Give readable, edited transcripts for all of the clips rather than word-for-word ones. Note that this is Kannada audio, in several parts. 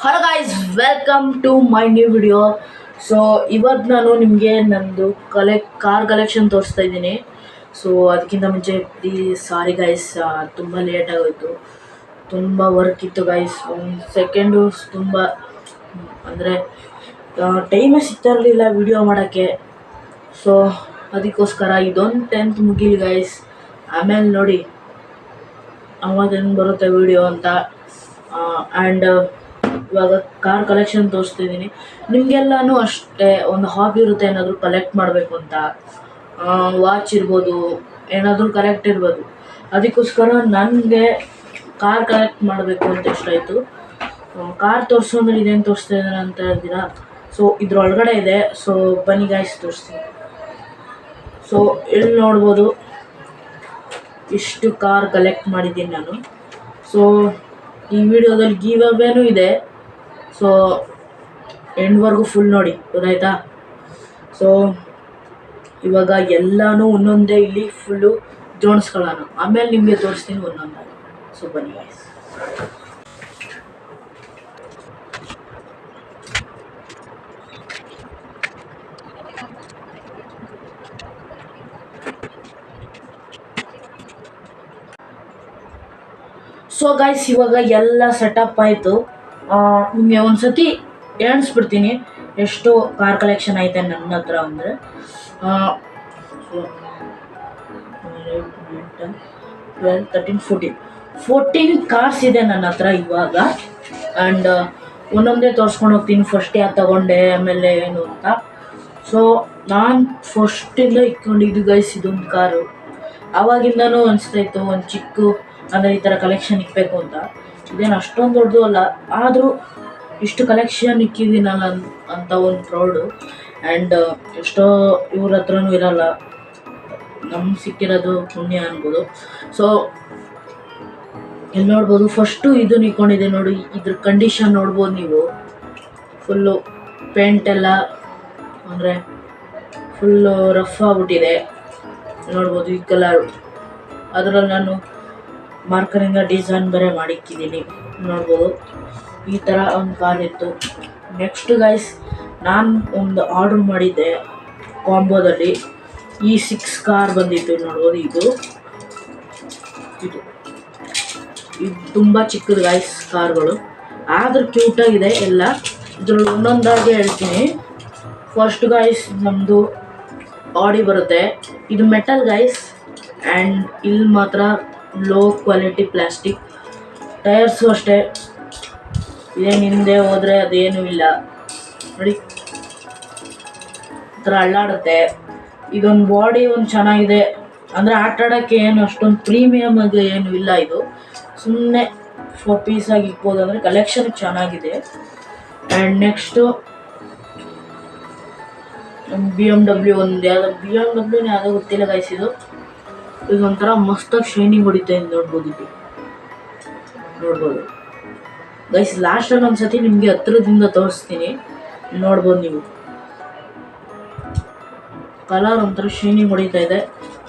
Hello guys, welcome to my new video. So ಇವತ್ತು ನಾನು ನಿಮಗೆ ನಂದು ಕಾರ್ ಕಲೆಕ್ಷನ್ ತೋರಿಸ್ತಾ ಇದ್ದೀನಿ. ಸೊ ಅದಕ್ಕಿಂತ ಮುಂಚೆ ಸಾರಿ ಗೈಸ್, ತುಂಬ ಲೇಟ್ ಆಗೋಯಿತು. ತುಂಬ ವರ್ಕ್ ಇತ್ತು ಗೈಸ್. ಒಂದು ಸೆಕೆಂಡು ತುಂಬ ಅಂದರೆ ಟೈಮೇ ಸಿಗ್ತಾ ಇರಲಿಲ್ಲ ವಿಡಿಯೋ ಮಾಡೋಕ್ಕೆ. ಸೊ ಅದಕ್ಕೋಸ್ಕರ ಇದೊಂದು 10th ಮುಗೀಲಿ ಗೈಸ್, ಆಮೇಲೆ ನೋಡಿ ಅವಾಗ ಹೆಂಗೆ ಬರುತ್ತೆ ವಿಡಿಯೋ ಅಂತ. ಆ್ಯಂಡ್ ಇವಾಗ ಕಾರ್ ಕಲೆಕ್ಷನ್ ತೋರಿಸ್ತಿದ್ದೀನಿ. ನಿಮಗೆಲ್ಲನೂ ಅಷ್ಟೇ ಒಂದು ಹಾಬಿ ಇರುತ್ತೆ, ಏನಾದರೂ ಕಲೆಕ್ಟ್ ಮಾಡಬೇಕು ಅಂತ. ವಾಚ್ ಇರ್ಬೋದು, ಏನಾದರೂ ಕಲೆಕ್ಟ್ ಇರ್ಬೋದು. ಅದಕ್ಕೋಸ್ಕರ ನನಗೆ ಕಾರ್ ಕಲೆಕ್ಟ್ ಮಾಡಬೇಕು ಅಂತ ಇಷ್ಟ ಆಯಿತು. ಕಾರ್ ತೋರಿಸು ಅಂದರೆ ಇದೇನು ತೋರಿಸ್ತಾ ಇದ್ದಾರೆ ಅಂತ ಹೇಳ್ತೀರಾ. ಸೊ ಇದ್ರೊಳಗಡೆ ಇದೆ. ಸೊ ಬನ್ನಿ ಗಾಯ್ಸ್ ತೋರಿಸ್ತೀನಿ. ಸೊ ಇಲ್ಲಿ ನೋಡ್ಬೋದು, ಇಷ್ಟು ಕಾರ್ ಕಲೆಕ್ಟ್ ಮಾಡಿದ್ದೀನಿ ನಾನು. ಸೊ ಈ ವಿಡಿಯೋದಲ್ಲಿ ಗಿವ್ ಅವೇನೂ ಇದೆ. ಸೊ ಎಂಡ್ವರೆಗೂ ಫುಲ್ ನೋಡಿ, ಗೊತ್ತಾಯ್ತಾ? ಸೊ ಇವಾಗ ಎಲ್ಲನೂ ಒಂದೊಂದೇ ಇಲ್ಲಿ ಫುಲ್ಲು ಜೋಡಿಸ್ಕೊಳ್ಳೋಣ, ಆಮೇಲೆ ನಿಮಗೆ ತೋರಿಸ್ತೀನಿ ಒಂದೊಂದಾಗಿ. ಸೊ ಬನ್ನಿ ಗೈಸ್. ಸೊ ಗೈಸ್, ಇವಾಗ ಎಲ್ಲ ಸೆಟಪ್ ಆಯಿತು. ನಿಮಗೆ ಒಂದು ಸತಿ ಎಣಿಸ್ಬಿಡ್ತೀನಿ ಎಷ್ಟು ಕಾರ್ ಕಲೆಕ್ಷನ್ ಐತೆ ನನ್ನ ಹತ್ರ ಅಂದರೆ. 12, 13, 14 ಕಾರ್ಸ್ ಇದೆ ನನ್ನ ಹತ್ರ ಇವಾಗ. ಆ್ಯಂಡ್ ಒಂದೊಂದೇ ತೋರಿಸ್ಕೊಂಡು ಹೋಗ್ತೀನಿ, ಫಸ್ಟ್ ಯಾರು ತಗೊಂಡೆ ಆಮೇಲೆ ಏನು ಅಂತ. ಸೊ ನಾನು ಫಸ್ಟಿಂದ ಇಟ್ಕೊಂಡಿದ್ದು ಗೈಸ್ ಇದೊಂದು ಕಾರು. ಆವಾಗಿಂದನೂ ಅನಿಸ್ತಾಯಿತ್ತು ಒಂದು ಚಿಕ್ಕ ಅಂದರೆ ಈ ಥರ ಕಲೆಕ್ಷನ್ ಇಕ್ಬೇಕು ಅಂತ. ಇದೇನು ಅಷ್ಟೊಂದು ದೊಡ್ಡದು ಅಲ್ಲ, ಆದರೂ ಇಷ್ಟು ಕಲೆಕ್ಷನ್ ಇಕ್ಕಿದ್ದೀನಲ್ಲ ಅಂತ ಒಂದು ಪ್ರೌಡು. ಆ್ಯಂಡ್ ಎಷ್ಟೋ ಇವ್ರ ಹತ್ರನೂ ಇರಲ್ಲ, ನಮ್ಗೆ ಸಿಕ್ಕಿರೋದು ಪುಣ್ಯ ಅನ್ಬೋದು. ಸೊ ಇಲ್ಲಿ ನೋಡ್ಬೋದು, ಫಸ್ಟು ಇದು ನಿಂತ್ಕೊಂಡಿದೆ ನೋಡಿ. ಇದ್ರ ಕಂಡೀಷನ್ ನೋಡ್ಬೋದು ನೀವು. ಫುಲ್ಲು ಪೇಂಟ್ ಎಲ್ಲ ಅಂದರೆ ಫುಲ್ಲು ರಫ್ ಆಗಿಬಿಟ್ಟಿದೆ ನೋಡ್ಬೋದು. ಈ ಕಲರು ಅದರಲ್ಲಿ ನಾನು ಮಾರ್ಕರಿಂದ ಡಿಸೈನ್ ಬೇರೆ ಮಾಡಿಕ್ಕಿದ್ದೀನಿ ನೋಡ್ಬೋದು. ಈ ಥರ ಒಂದು ಕಾರ್ ಇತ್ತು. ನೆಕ್ಸ್ಟ್ ಗೈಸ್, ನಾನು ಒಂದು ಆರ್ಡ್ರ್ ಮಾಡಿದ್ದೆ ಕಾಂಬೋದಲ್ಲಿ. ಈ 6 ಕಾರ್ ಬಂದಿತ್ತು ನೋಡ್ಬೋದು. ಇದು ತುಂಬ ಚಿಕ್ಕದು ಗೈಸ್ ಕಾರ್ಗಳು, ಆದರೂ ಕ್ಯೂಟಾಗಿದೆ ಎಲ್ಲ. ಇದರಲ್ಲಿ ಒಂದೊಂದಾಗಿ ಹೇಳ್ತೀನಿ. ಫಸ್ಟ್ ಗೈಸ್, ನಮ್ಮದು ಆಡಿ ಬರುತ್ತೆ. ಇದು ಮೆಟಲ್ ಗೈಸ್. ಆ್ಯಂಡ್ ಇಲ್ಲಿ ಮಾತ್ರ ಲೋ ಕ್ವಾಲಿಟಿ ಪ್ಲಾಸ್ಟಿಕ್. ಟೈರ್ಸು ಅಷ್ಟೇ, ಇದೇನು ಹಿಂದೆ ಹೋದರೆ ಅದೇನೂ ಇಲ್ಲ ನೋಡಿ, ಈ ಥರ ಅಳ್ಳಾಡುತ್ತೆ. ಇದೊಂದು ಬಾಡಿ ಒಂದು ಚೆನ್ನಾಗಿದೆ, ಅಂದರೆ ಆಟ ಆಡೋಕ್ಕೆ ಏನು ಅಷ್ಟೊಂದು ಪ್ರೀಮಿಯಮ್ ಆಗಿ ಏನು ಇಲ್ಲ. ಇದು ಸುಮ್ಮನೆ ಪೀಸಾಗಿ ಇಕ್ಬೋದು, ಅಂದರೆ ಕಲೆಕ್ಷನ್ ಚೆನ್ನಾಗಿದೆ. ಆ್ಯಂಡ್ ನೆಕ್ಸ್ಟು BMW ಒಂದು ಯಾವುದೋ BMW ಯಾವುದೋ ಗೊತ್ತಿಲ್ಲ ಗೈಸ್. ಇದೊಂಥರ ಮಸ್ತಾಗಿ ಶೈನಿಂಗ್ ಹೊಡಿತಾ ಇದೆ ನೋಡ್ಬೋದು. ಇದು ನೋಡ್ಬೋದು ಗೈಸ್. ಲಾಸ್ಟಲ್ಲಿ ಒಂದು ಸತಿ ನಿಮಗೆ ಹತ್ರದಿಂದ ತೋರಿಸ್ತೀನಿ, ನೋಡ್ಬೋದು ನೀವು. ಕಲರ್ ಒಂಥರ ಶೈನಿಂಗ್ ಹೊಡಿತಾ ಇದೆ.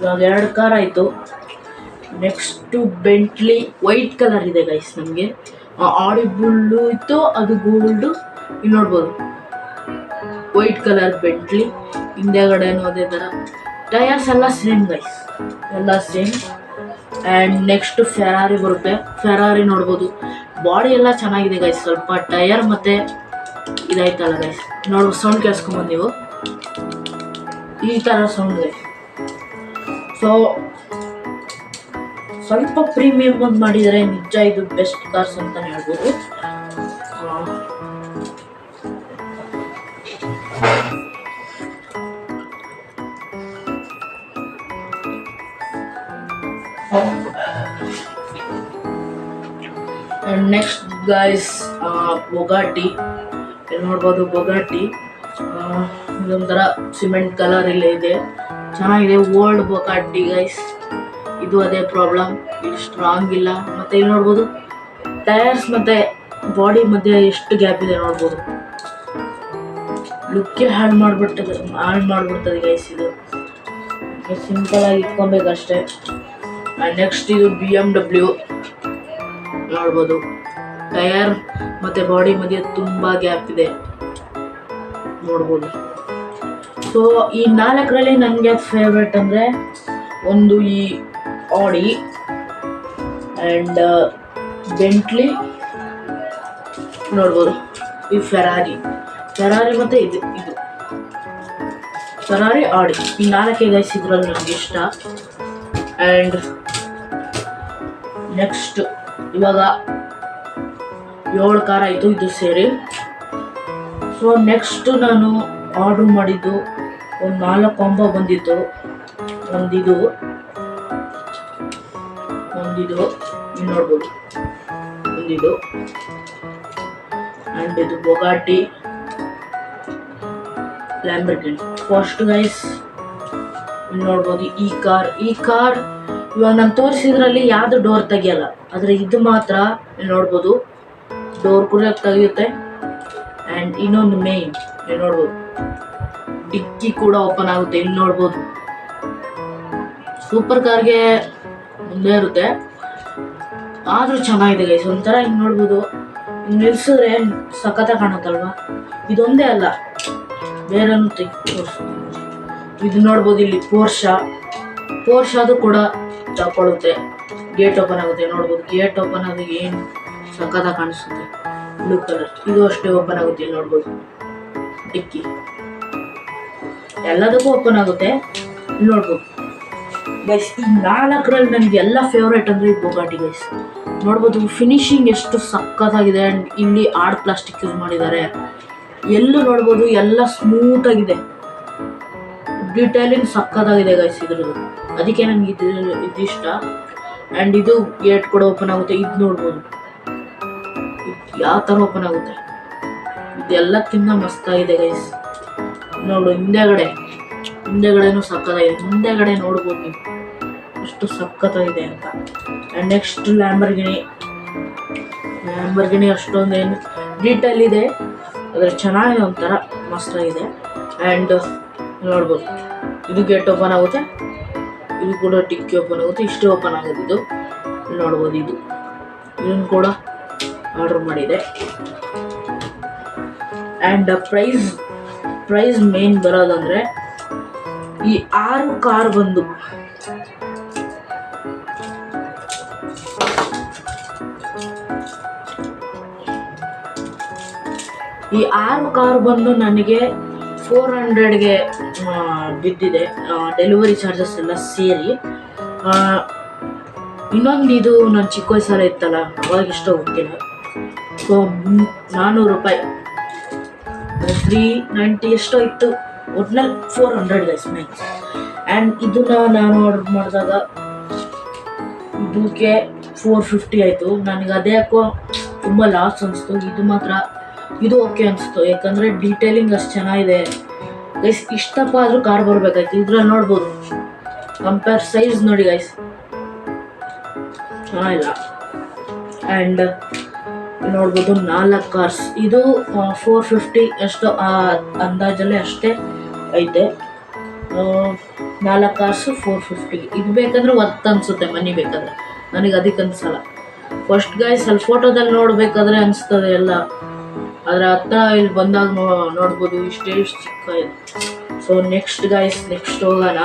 ಇವಾಗ 2 ಕಾರ್ ಆಯಿತು. ನೆಕ್ಸ್ಟು ಬೆಂಟ್ಲಿ ವೈಟ್ ಕಲರ್ ಇದೆ ಗೈಸ್. ನಮಗೆ ಆಡಿ ಬುಲ್ಲು ಇತ್ತು, ಅದು ಗೋಲ್ಡು. ಇಲ್ಲಿ ನೋಡ್ಬೋದು ವೈಟ್ ಕಲರ್ ಬೆಂಟ್ಲಿ. ಹಿಂದೆಗಡೆನೂ ಅದೇ ಥರ. ಟಯರ್ಸ್ ಎಲ್ಲ ಸೇಮ್ ಗೈಸ್, ಎಲ್ಲ ಸೇಮ್. ಆ್ಯಂಡ್ ನೆಕ್ಸ್ಟ್ ಫೆರಾರಿ ಬರುತ್ತೆ. ಫೆರಾರಿ ನೋಡ್ಬೋದು, ಬಾಡಿ ಎಲ್ಲ ಚೆನ್ನಾಗಿದೆ ಗೈಸ್. ಸ್ವಲ್ಪ ಟಯರ್ ಮತ್ತು ಇದಾಯ್ತಲ್ಲ ಗೈಸ್, ನೋಡ್ಬೋದು. ಸೌಂಡ್ ಕೇಳಿಸ್ಕೊಂಬೋದು ನೀವು, ಈ ಥರ ಸೌಂಡ್ ಗೈಸ್. ಸೊ ಸ್ವಲ್ಪ ಪ್ರೀಮಿಯಮ್ ಒಂದು ಮಾಡಿದರೆ ನಿಜ ಇದು ಬೆಸ್ಟ್ ಕಾರ್ಸ್ ಅಂತ ಹೇಳ್ಬೋದು. And next guys, Bugatti. ಇಲ್ಲಿ ನೋಡ್ಬೋದು ಬೊಗಾಟಿ. ಇದೊಂಥರ ಸಿಮೆಂಟ್ ಕಲರ್ ಇಲ್ಲೇ ಇದೆ, ಚೆನ್ನಾಗಿದೆ. Old Bugatti guys. ಇದು ಅದೇ ಪ್ರಾಬ್ಲಮ್, ಇದು ಸ್ಟ್ರಾಂಗ್ ಇಲ್ಲ. ಮತ್ತು ಇಲ್ಲಿ ನೋಡ್ಬೋದು ಟಯರ್ಸ್ ಮತ್ತು ಬಾಡಿ ಮಧ್ಯೆ ಎಷ್ಟು ಗ್ಯಾಪ್ ಇದೆ ನೋಡ್ಬೋದು. ಲುಕ್ಕೇ ಹಾಳು ಮಾಡಿಬಿಡ್ತದೆ ಗೈಸ್. ಇದು ಸಿಂಪಲಾಗಿ ಇಟ್ಕೊಬೇಕಷ್ಟೇ. ಆ್ಯಂಡ್ ನೆಕ್ಸ್ಟ್ ಇದು BMW ನೋಡ್ಬೋದು. ಟಯರ್ ಮತ್ತು ಬಾಡಿ ಮಧ್ಯೆ ತುಂಬ ಗ್ಯಾಪ್ ಇದೆ ನೋಡ್ಬೋದು. ಸೊ ಈ 4ರಲ್ಲಿ ನನಗೆ ಫೇವ್ರೆಟ್ ಅಂದರೆ ಒಂದು ಈ ಆಡಿ ಆ್ಯಂಡ್ ಬೆಂಟ್ಲಿ ನೋಡ್ಬೋದು, ಈ ಫೆರಾರಿ ಮತ್ತು ಇದು ಫೆರಾರಿ ಆಡಿ, ಈ 4 ಗೈಸ್ ಇದ್ರಲ್ಲಿ ನನಗೆ ಇಷ್ಟ. ಆ್ಯಂಡ್ ನೆಕ್ಸ್ಟ್ ಇವಾಗ 7 ಕಾರ್ ಆಯಿತು ಇದು ಸೇರಿ. ಸೊ ನೆಕ್ಸ್ಟ್ ನಾನು ಆರ್ಡ್ರ್ ಮಾಡಿದ್ದು ಒಂದು 4 ಕಾಂಬೋ ಬಂದಿತ್ತು. ಒಂದಿದು ನೋಡ್ಬೋದು, ಒಂದಿದು ಆ್ಯಂಡ್ ಇದು ಬೊಗಾಟಿ ಲ್ಯಾಂಬರ್ಗಿನಿ. ಫಸ್ಟ್ ಗೈಸ್ ನೋಡ್ಬೋದು ಈ ಕಾರ್ ಇವಾಗ ನಾನು ತೋರಿಸಿದ್ರಲ್ಲಿ ಯಾವುದು ಡೋರ್ ತೆಗಿಯಲ್ಲ, ಆದರೆ ಇದು ಮಾತ್ರ ನೋಡ್ಬೋದು ಡೋರ್ ಕೂಡ ತೆಗೆಯುತ್ತೆ. ಆ್ಯಂಡ್ ಇನ್ನೊಂದು ಮೇನ್ ನೋಡ್ಬೋದು ಡಿಕ್ಕಿ ಕೂಡ ಓಪನ್ ಆಗುತ್ತೆ. ಇಲ್ಲಿ ನೋಡ್ಬೋದು ಸೂಪರ್ ಕಾರ್ಗೆ ಮುಂದೆ ಇರುತ್ತೆ, ಆದರೂ ಚೆನ್ನಾಗಿದೆ ಗೈಸ್. ಒಂಥರ ಹಿಂಗೆ ನೋಡ್ಬೋದು, ಹಿಂಗೆ ನಿಲ್ಸಿದ್ರೆ ಸಖತ್ತಾಗಿ ಕಾಣುತ್ತಲ್ವಾ. ಇದೊಂದೇ ಅಲ್ಲ, ಬೇರೆನೂ ತೋರಿಸ್ತೀನಿ. ಇದು ನೋಡ್ಬೋದು, ಇಲ್ಲಿ ಪೋರ್ಷಾದು ಕೂಡ ತಗೊಳುತ್ತೆ. ಗೇಟ್ ಓಪನ್ ಆಗುತ್ತೆ ನೋಡ್ಬೋದು. ಗೇಟ್ ಓಪನ್ ಆದಾಗ ಏನು ಸಖತ್ತಾಗಿ ಕಾಣಿಸುತ್ತೆ, ಬ್ಲೂ ಕಲರ್. ಇದು ಅಷ್ಟೇ ಓಪನ್ ಆಗುತ್ತೆ, ಇಲ್ಲಿ ನೋಡ್ಬೋದು ಡಿಕ್ಕಿ ಎಲ್ಲದಕ್ಕೂ ಓಪನ್ ಆಗುತ್ತೆ, ಇಲ್ಲಿ ನೋಡ್ಬೋದು ಗೈಸ್. ಈ 4ರಲ್ಲಿ ನನಗೆ ಎಲ್ಲ ಫೇವ್ರೇಟ್ ಅಂದರೆ ಈ ಬೊಗಾಟಿ ಗೈಸ್. ನೋಡ್ಬೋದು ಫಿನಿಶಿಂಗ್ ಎಷ್ಟು ಸಖತ್ತಾಗಿದೆ. ಆ್ಯಂಡ್ ಇಲ್ಲಿ ಆರ್ಟ್ ಪ್ಲಾಸ್ಟಿಕ್ ಯೂಸ್ ಮಾಡಿದ್ದಾರೆ. ಎಲ್ಲೂ ನೋಡ್ಬೋದು ಎಲ್ಲ ಸ್ಮೂತಾಗಿದೆ, ಡಿಟೇಲಿಂಗ್ ಸಖತ್ತಾಗಿದೆ ಗೈಸ್ ಇದ್ರದ್ದು. ಅದಕ್ಕೆ ನನಗೆ ಇದಿಷ್ಟ. ಆ್ಯಂಡ್ ಇದು ಗೇಟ್ ಕೂಡ ಓಪನ್ ಆಗುತ್ತೆ. ಇದು ನೋಡ್ಬೋದು ಯಾವ ಥರ ಓಪನ್ ಆಗುತ್ತೆ, ಇದೆಲ್ಲಕ್ಕಿಂತ ಮಸ್ತಾಗಿದೆ ಗೈಸ್. ನೋಡು ಹಿಂದೆಗಡೆನೂ ಸಖತ್ತಾಗಿದೆ. ಹಿಂದೆಗಡೆ ನೋಡ್ಬೋದು ನೀವು ಎಷ್ಟು ಸಖತ್ತಾಗಿದೆ ಅಂತ. ಆ್ಯಂಡ್ ನೆಕ್ಸ್ಟ್ ಲ್ಯಾಂಬರ್ಗಿನಿ ಅಷ್ಟೊಂದೇನು ಡೀಟೇಲ್ ಇದೆ, ಆದರೆ ಚೆನ್ನಾಗಿದೆ, ಒಂಥರ ಮಸ್ತಾಗಿದೆ. ಆ್ಯಂಡ್ ನೋಡ್ಬೋದು ಇದು ಗೇಟ್ ಓಪನ್ ಆಗುತ್ತೆ, ಇದು ಕೂಡ ಟಿಕ್ಕಿ ಓಪನ್ ಆಗುತ್ತೆ, ಇಷ್ಟೇ ಓಪನ್ ಆಗೋದು. ಇದು ನೋಡ್ಬೋದು, ಇದನ್ನು ಕೂಡ ಆರ್ಡ್ರ್ ಮಾಡಿದೆ. ಆ್ಯಂಡ್ ಪ್ರೈಸ್ ಮೇನ್ ಬರೋದಂದರೆ ಈ 6 ಕಾರ್ ಬಂದು ನನಗೆ 400ಗೆ ಬಿದ್ದಿದೆ, ಡೆಲಿವರಿ ಚಾರ್ಜಸ್ ಎಲ್ಲ ಸೇರಿ. ಇನ್ನೊಂದು ಇದು ನಾನು ಚಿಕ್ಕ ವಯಸ್ಸಲ್ಲ ಇತ್ತಲ್ಲ, ಅವಾಗ ಇಷ್ಟ ಗೊತ್ತಿಲ್ಲ. ಸೊ 400 ರೂಪಾಯಿ, 390 ಎಷ್ಟೋ ಇತ್ತು, ಒಟ್ನಲ್ಲಿ 400 ಗೈಸ್ ಮ್ಯಾಕ್ಸ್. ಆ್ಯಂಡ್ ಇದನ್ನ ನಾನು ಆರ್ಡರ್ ಮಾಡಿದಾಗ ಇದಕ್ಕೆ 450 ಆಯಿತು. ನನಗೆ ಅದೇ ಯಾಕೋ ತುಂಬ ಲಾಸ್ ಅನಿಸ್ತು. ಇದು ಓಕೆ ಅನಿಸ್ತು, ಯಾಕಂದರೆ ಡೀಟೇಲಿಂಗ್ ಅಷ್ಟು ಚೆನ್ನಾಗಿದೆ ಗೈಸ್. ಇಷ್ಟಪ್ಪ ಆದರೂ ಕಾರ್ ಬರಬೇಕಾಯ್ತು. ಇದ್ರಲ್ಲಿ ನೋಡ್ಬೋದು ಕಂಪೇರ್ ಸೈಜ್ ನೋಡಿ ಗೈಸ್, ಚೆನ್ನಾಗಿಲ್ಲ. ಆ್ಯಂಡ್ ನೋಡ್ಬೋದು 4 ಕಾರ್ಸ್, ಇದು 450 ಎಷ್ಟು ಅಂದಾಜಲ್ಲೇ ಅಷ್ಟೇ ಐತೆ. 4 ಕಾರ್ಸು 450. ಇದು ಬೇಕಾದರೆ ವರ್ತ್ ಅನಿಸುತ್ತೆ ಮನಿ ಬೇಕಾದರೆ, ನನಗೆ ಅದಕ್ಕೆ ಅನಿಸಲ್ಲ. ಫಸ್ಟ್ ಗೈಸ್ ಅಲ್ಲಿ ಫೋಟೋದಲ್ಲಿ ನೋಡಬೇಕಾದ್ರೆ ಅನಿಸ್ತದೆ ಎಲ್ಲ, ಆದರೆ ಹತ್ರ ಇಲ್ಲಿ ಬಂದಾಗ ನೋಡ್ಬೋದು ಇಷ್ಟು ಚಿಕ್ಕ ಇದೆ. ಸೊ ನೆಕ್ಸ್ಟ್ ಹೋಗೋಣ.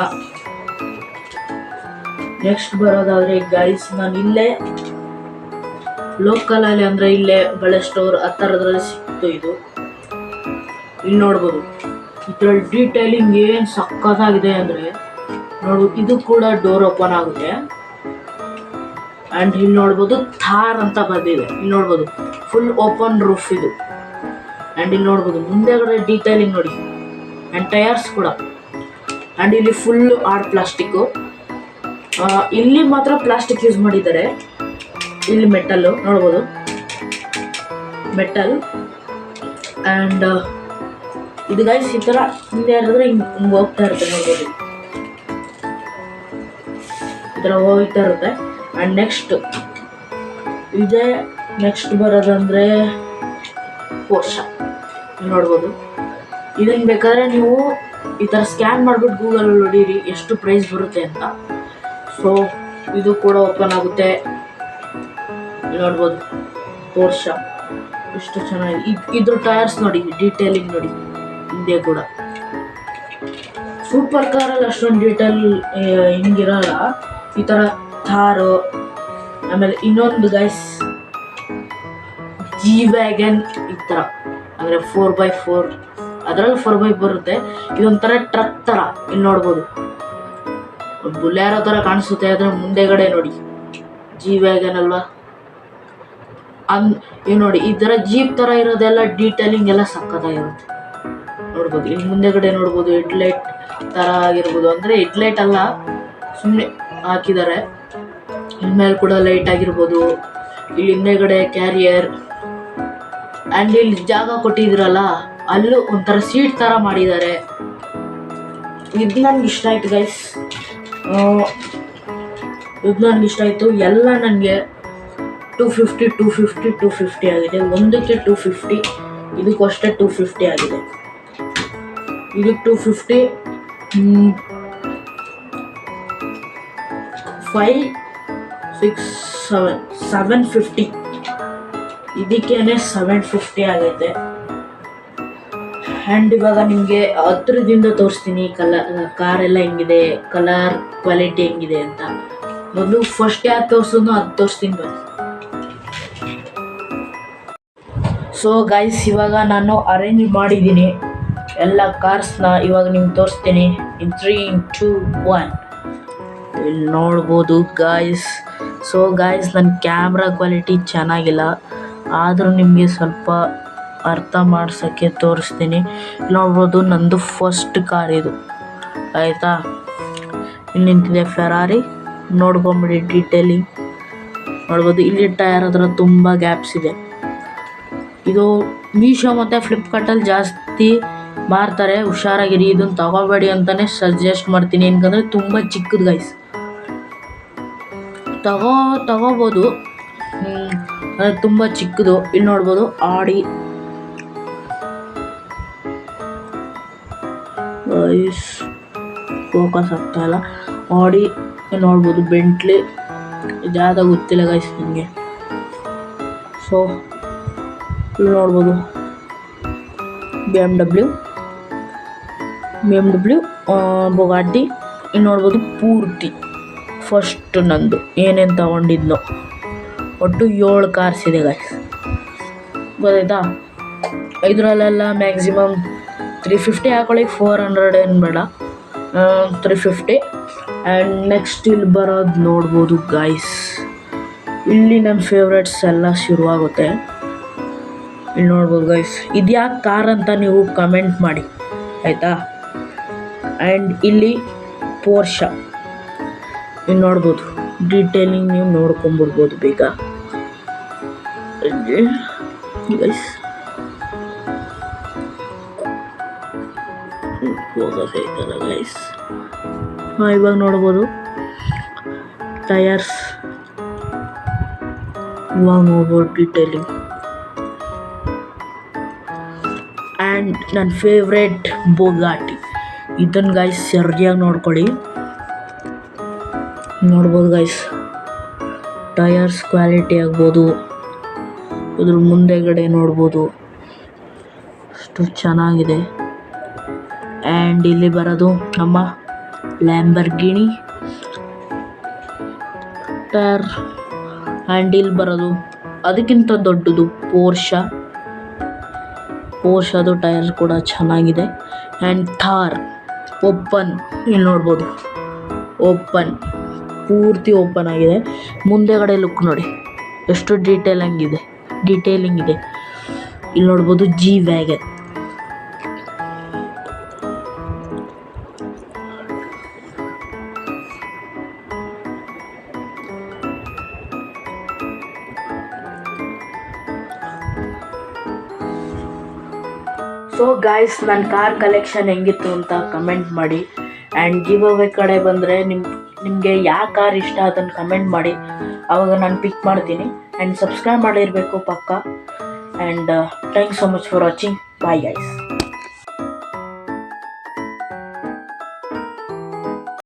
ನೆಕ್ಸ್ಟ್ ಬರೋದಾದರೆ ಗೈಸ್, ನಾನು ಇಲ್ಲೇ ಲೋಕಲಲ್ಲಿ ಅಂದರೆ ಇಲ್ಲೇ ಬಳೆ ಸ್ಟೋರ್ ಆ ಥರದ್ರಲ್ಲಿ ಸಿಕ್ತು ಇದು. ಇಲ್ಲಿ ನೋಡ್ಬೋದು ಇದರಲ್ಲಿ ಡೀಟೇಲಿಂಗ್ ಏನು ಸಕ್ಕತ್ತಾಗಿದೆ ಅಂದರೆ ನೋಡ್ಬೋದು. ಇದು ಕೂಡ ಡೋರ್ ಓಪನ್ ಆಗುತ್ತೆ. ಆ್ಯಂಡ್ ಇಲ್ಲಿ ನೋಡ್ಬೋದು ಥಾರ್ ಅಂತ ಬಂದಿದೆ. ಇಲ್ಲಿ ನೋಡ್ಬೋದು ಫುಲ್ ಓಪನ್ ರೂಫ್ ಇದು. ಆ್ಯಂಡ್ ಇಲ್ಲಿ ನೋಡ್ಬೋದು ಮುಂದೆಗಡೆ ಡೀಟೇಲಿಂಗ್ ನೋಡಿ, ಆ್ಯಂಡ್ ಟಯರ್ಸ್ ಕೂಡ. ಆ್ಯಂಡ್ ಇಲ್ಲಿ ಫುಲ್ಲು ಆರ್ಟ್ ಪ್ಲಾಸ್ಟಿಕ್ಕು. ಇಲ್ಲಿ ಮಾತ್ರ ಪ್ಲಾಸ್ಟಿಕ್ ಯೂಸ್ ಮಾಡಿದ್ದಾರೆ, ಇಲ್ಲಿ ಮೆಟಲ್ಲು ನೋಡ್ಬೋದು, ಮೆಟಲ್. ಆ್ಯಂಡ್ ಇದು ಗೈಸ್ ಈ ಥರ ಹಿಂದೆ ಹೇಳಿದ್ರೆ ಹಿಂಗೆ ಹೋಗ್ತಾ ಇರುತ್ತೆ ನೋಡ್ಬೋದು, ಈ ಥರ ಹೋಗ್ತಾ ಇರುತ್ತೆ. ಆ್ಯಂಡ್ ನೆಕ್ಸ್ಟ್ ಬರೋದಂದರೆ ಪೋರ್ಷ ನೋಡ್ಬೋದು. ಇದನ್ನು ಬೇಕಾದ್ರೆ ನೀವು ಈ ಥರ ಸ್ಕ್ಯಾನ್ ಮಾಡಿಬಿಟ್ಟು ಗೂಗಲಲ್ಲಿ ನೋಡಿರಿ ಎಷ್ಟು ಪ್ರೈಸ್ ಬರುತ್ತೆ ಅಂತ. ಸೊ ಇದು ಕೂಡ ಓಪನ್ ಆಗುತ್ತೆ ನೋಡ್ಬೋದು ಪೋರ್ಷ. ಎಷ್ಟು ಚೆನ್ನಾಗಿದೆ. ಇದ್ರ ಟೈರ್ಸ್ ನೋಡಿ, ಡೀಟೇಲಿಂಗ್ ನೋಡಿ, ಹಿಂದೆ ಕೂಡ ಸೂಪರ್ ಕಾರಲ್ಲಿ ಅಷ್ಟೊಂದು ಡೀಟೇಲ್ ಹಿಂಗಿರಲ್ಲ. ಈ ಥರ ಥಾರು, ಆಮೇಲೆ ಇನ್ನೊಂದು ಗೈಸ್ ಜಿ ವ್ಯಾಗನ್ ಈ ಥರ, ಅಂದರೆ 4x4, ಅದರಲ್ಲಿ 4x ಬರುತ್ತೆ. ಇದೊಂಥರ ಟ್ರಕ್ ಥರ, ಇಲ್ಲಿ ನೋಡ್ಬೋದು ಬುಲ್ಯಾರೋ ಥರ ಕಾಣಿಸುತ್ತೆ. ಅದರ ಮುಂದೆಗಡೆ ನೋಡಿ ಜಿ ವ್ಯಾಗನ್ ಅಲ್ವಾ, ಇವು ನೋಡಿ ಈ ಥರ ಜೀಪ್ ಥರ ಇರೋದೆಲ್ಲ ಡೀಟೇಲಿಂಗ್ ಎಲ್ಲ ಸಕ್ಕತ್ತಾಗಿರುತ್ತೆ. ನೋಡ್ಬೋದು ಇಲ್ಲಿ ಮುಂದೆಗಡೆ ನೋಡ್ಬೋದು ಹೆಡ್ಲೈಟ್ ಥರ ಆಗಿರ್ಬೋದು, ಅಂದರೆ ಹೆಡ್ಲೈಟ್ ಅಲ್ಲ ಸುಮ್ಮನೆ ಹಾಕಿದ್ದಾರೆ. ಇನ್ಮೇಲೆ ಕೂಡ ಲೈಟ್ ಆಗಿರ್ಬೋದು. ಇಲ್ಲಿ ಹಿಂದೆಗಡೆ ಕ್ಯಾರಿಯರ್, ಆ್ಯಂಡ್ ಇಲ್ಲಿ ಜಾಗ ಕೊಟ್ಟಿದ್ರಲ್ಲ ಅಲ್ಲೂ ಒಂಥರ ಸೀಟ್ ಥರ ಮಾಡಿದ್ದಾರೆ. ಇದು ನನಗೆ ಇಷ್ಟ ಆಯಿತು ಗೈಸ್, ಇದು ನನಗೆ ಇಷ್ಟ ಆಯಿತು. ಎಲ್ಲ ನನಗೆ 250 ಆಗಿದೆ. ಒಂದಕ್ಕೆ 250, ಇದಕ್ಕೂ ಅಷ್ಟೇ 250 ಆಗಿದೆ. ಇದಕ್ಕೆ 250, 5, 6, 7, 750. ಇದಕ್ಕೇನೆ 750 ಆಗೈತೆ. ಆ್ಯಂಡ್ ಇವಾಗ ನಿಮಗೆ ಹತ್ರದಿಂದ ತೋರಿಸ್ತೀನಿ ಕಾರೆಲ್ಲ ಹೆಂಗಿದೆ, ಕಲರ್ ಕ್ವಾಲಿಟಿ ಹೆಂಗಿದೆ ಅಂತ. ಮೊದಲು ಫಸ್ಟ್ ಯಾರು ತೋರಿಸೋದು ಅದು ತೋರಿಸ್ತೀನಿ ಬನ್ನಿ. ಸೊ ಗೈಸ್, ಇವಾಗ ನಾನು ಅರೇಂಜ್ ಮಾಡಿದ್ದೀನಿ ಎಲ್ಲ ಕಾರ್ಸ್ನ. ಇವಾಗ ನಿಮ್ಗೆ ತೋರಿಸ್ತೀನಿ ಇನ್ 3, 2, 1. ಇಲ್ಲಿ ನೋಡ್ಬೋದು ಗಾಯ್ಸ್. ಸೊ ಗಾಯ್ಸ್, ನನ್ನ ಕ್ಯಾಮ್ರಾ ಕ್ವಾಲಿಟಿ ಚೆನ್ನಾಗಿಲ್ಲ, ಆದರೂ ನಿಮಗೆ ಸ್ವಲ್ಪ ಅರ್ಥ ಮಾಡ್ಸೋಕ್ಕೆ ತೋರಿಸ್ತೀನಿ. ನೋಡ್ಬೋದು ನಂದು ಫಸ್ಟ್ ಕಾರ್ ಇದು, ಆಯಿತಾ. ಇಲ್ಲಿ ನಿಂತಿದೆ ಫೆರಾರಿ, ನೋಡ್ಕೊಂಬಿಡಿ ಡೀಟೇಲಿಂಗ್ ನೋಡ್ಬೋದು. ಇಲ್ಲಿ ಟೈರ್ ಹತ್ರ ತುಂಬ ಗ್ಯಾಪ್ಸ್ ಇದೆ. ಇದು ಮೀಶೋ ಮತ್ತು ಫ್ಲಿಪ್ಕಾರ್ಟಲ್ಲಿ ಜಾಸ್ತಿ ಮಾರ್ತಾರೆ, ಹುಷಾರಾಗಿರಿ. ಇದನ್ನು ತಗೋಬೇಡಿ ಅಂತಲೇ ಸಜೆಸ್ಟ್ ಮಾಡ್ತೀನಿ, ಏನಂದರೆ ತುಂಬ ಚಿಕ್ಕದು ಗೈಸ್. ತಗೋಬೋದು, ಅಂದರೆ ತುಂಬ ಚಿಕ್ಕದು. ಇಲ್ಲಿ ನೋಡ್ಬೋದು ಆಡಿ ಗೈಸ್, ಫೋಕಸ್ ಆಗ್ತಾ ಇಲ್ಲ. ಆಡಿ ನೋಡ್ಬೋದು, ಬೆಂಟ್ಲಿ ಇದ್ಯಾವುದೋ ಗೊತ್ತಿಲ್ಲ ಗೈಸ್ ನನಗೆ. ಸೊ ಇಲ್ಲಿ ನೋಡ್ಬೋದು ಬಿ ಎಮ್ ಡಬ್ಲ್ಯೂ, ಬೊಗಾಟಿ. ಇಲ್ಲಿ ನೋಡ್ಬೋದು ಪೂರ್ತಿ ಫಸ್ಟ್ ನಂದು ಏನೇನು ತಗೊಂಡಿದ್ನೋ. ಒಟ್ಟು 7 ಕಾರ್ಸ್ ಇದೆ ಗೈಸ್, ಗೊತ್ತಾಯ್ತಾ. ಇದರಲ್ಲೆಲ್ಲ ಮ್ಯಾಕ್ಸಿಮಮ್ 350 ಹಾಕೊಳ್ಳಿ, 400 ಏನು ಬೇಡ, 350. ಆ್ಯಂಡ್ ನೆಕ್ಸ್ಟ್ ಇಲ್ಲಿ ಬರೋದು ನೋಡ್ಬೋದು ಗೈಸ್. ಇಲ್ಲಿ ನನ್ನ ಫೇವ್ರೇಟ್ಸ್ ಎಲ್ಲ ಶುರುವಾಗುತ್ತೆ. ಇಲ್ಲಿ ನೋಡ್ಬೋದು ಗೈಸ್, ಇದು ಯಾಕೆ ಕಾರ್ ಅಂತ ನೀವು ಕಮೆಂಟ್ ಮಾಡಿ, ಆಯಿತಾ. ಆ್ಯಂಡ್ ಇಲ್ಲಿ ಪೋರ್ಷ, ಇಲ್ಲಿ ನೋಡ್ಬೋದು ಡೀಟೇಲಿಂಗ್ ನೀವು ನೋಡ್ಕೊಂಬಿಡ್ಬೋದು ಬೇಗ ಗೈಸ್. ಹೋಗಬೇಕಲ್ಲ ಗೈಸ್. ಇವಾಗ ನೋಡ್ಬೋದು ಟಯರ್ಸ್, ಇವಾಗ ನೋಡ್ಬೋದು ಡೀಟೇಲಿಂಗ್. ಆ್ಯಂಡ್ ನನ್ನ ಫೇವ್ರೇಟ್ ಬೊಗಾಟಿ, ಇದನ್ನು ಗೈಸ್ ಸರಿಯಾಗಿ ನೋಡ್ಕೊಳ್ಳಿ. ನೋಡ್ಬೋದು ಗೈಸ್, ಟಯರ್ಸ್ ಕ್ವಾಲಿಟಿ ಆಗ್ಬೋದು, ಇದ್ರ ಮುಂದೆಗಡೆ ನೋಡ್ಬೋದು ಅಷ್ಟು ಚೆನ್ನಾಗಿದೆ. ಆ್ಯಂಡ್ ಇಲ್ಲಿ ಬರೋದು ನಮ್ಮ ಲ್ಯಾಂಬರ್ಗಿನಿ ಟಯರ್. ಆ್ಯಂಡ್ ಇಲ್ಲಿ ಬರೋದು ಅದಕ್ಕಿಂತ ದೊಡ್ಡದು ಪೋರ್ಷದು ಟಯರ್ ಕೂಡ ಚೆನ್ನಾಗಿದೆ. ಆ್ಯಂಡ್ ಥಾರ್ ಓಪನ್, ಇಲ್ಲಿ ನೋಡ್ಬೋದು ಓಪನ್, ಪೂರ್ತಿ ಓಪನ್ ಆಗಿದೆ. ಮುಂದೆಗಡೆ ಲುಕ್ ನೋಡಿ ಎಷ್ಟು ಡೀಟೇಲಿಂಗ್ ಇದೆ. ಇಲ್ಲಿ ನೋಡ್ಬೋದು ಜಿ ವ್ಯಾಗನ್. ಸೊ ಗಾಯ್ಸ್, ನನ್ನ ಕಾರ್ ಕಲೆಕ್ಷನ್ ಹೆಂಗಿತ್ತು ಅಂತ ಕಮೆಂಟ್ ಮಾಡಿ. ಆ್ಯಂಡ್ ಗಿವ್ ಅವೇ ಕಡೆ ಬಂದರೆ ನಿಮಗೆ ಯಾವ ಕಾರ್ ಇಷ್ಟ ಅದನ್ನು ಕಮೆಂಟ್ ಮಾಡಿ, ಆವಾಗ ನಾನು ಪಿಕ್ ಮಾಡ್ತೀನಿ. ಆ್ಯಂಡ್ ಸಬ್ಸ್ಕ್ರೈಬ್ ಮಾಡಿರಬೇಕು ಪಕ್ಕ. And thanks so much for watching. Bye guys.